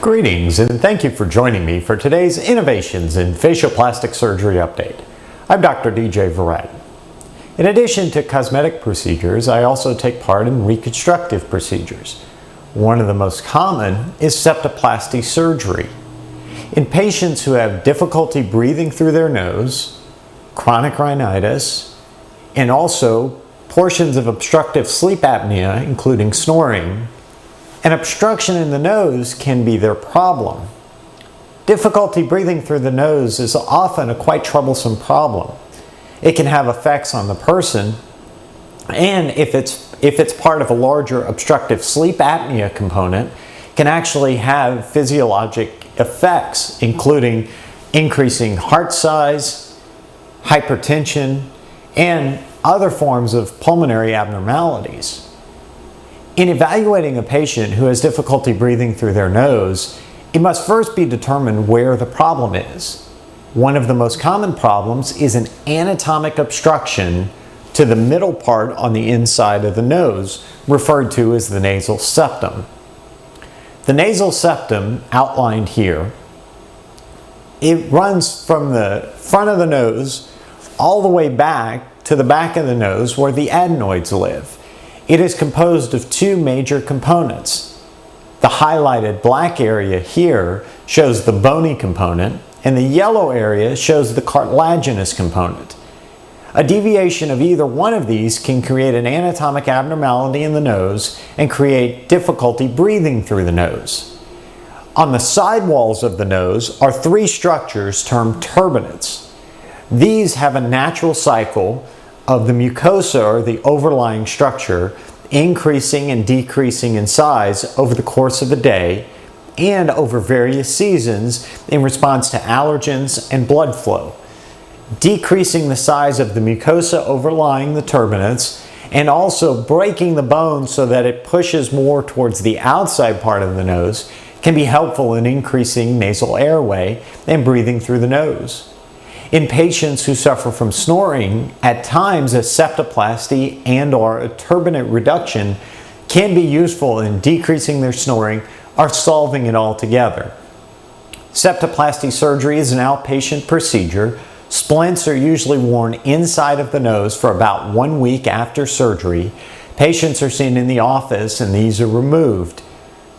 Greetings and thank you for joining me for today's Innovations in Facial Plastic Surgery update. I'm Dr. DJ Verrett. In addition to cosmetic procedures, I also take part in reconstructive procedures. One of the most common is septoplasty surgery. In patients who have difficulty breathing through their nose, chronic rhinitis, and also portions of obstructive sleep apnea, including snoring, an obstruction in the nose can be their problem. Difficulty breathing through the nose is often a quite troublesome problem. It can have effects on the person, and if it's part of a larger obstructive sleep apnea component, can actually have physiologic effects, including increasing heart size, hypertension, and other forms of pulmonary abnormalities. In evaluating a patient who has difficulty breathing through their nose, it must first be determined where the problem is. One of the most common problems is an anatomic obstruction to the middle part on the inside of the nose, referred to as the nasal septum. The nasal septum, outlined here, it runs from the front of the nose all the way back to the back of the nose where the adenoids live. It is composed of two major components. The highlighted black area here shows the bony component, and the yellow area shows the cartilaginous component. A deviation of either one of these can create an anatomic abnormality in the nose and create difficulty breathing through the nose. On the side walls of the nose are three structures termed turbinates. These have a natural cycle of the mucosa, or the overlying structure, increasing and decreasing in size over the course of a day and over various seasons in response to allergens and blood flow. Decreasing the size of the mucosa overlying the turbinates and also breaking the bone so that it pushes more towards the outside part of the nose can be helpful in increasing nasal airway and breathing through the nose. In patients who suffer from snoring, at times a septoplasty and/or a turbinate reduction can be useful in decreasing their snoring or solving it altogether. Septoplasty surgery is an outpatient procedure. Splints are usually worn inside of the nose for about 1 week after surgery. Patients are seen in the office and these are removed.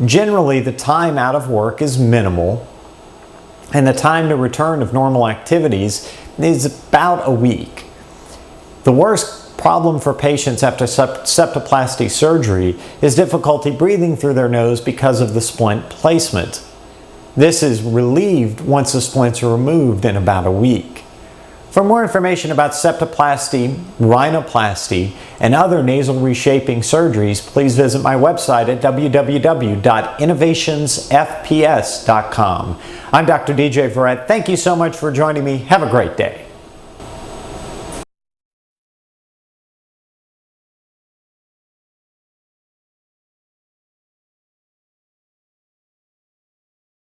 Generally, the time out of work is minimal, and the time to return of normal activities is about a week. The worst problem for patients after septoplasty surgery is difficulty breathing through their nose because of the splint placement. This is relieved once the splints are removed in about a week. For more information about septoplasty, rhinoplasty, and other nasal reshaping surgeries, please visit my website at www.innovationsfps.com. I'm Dr. DJ Verrett. Thank you so much for joining me. Have a great day.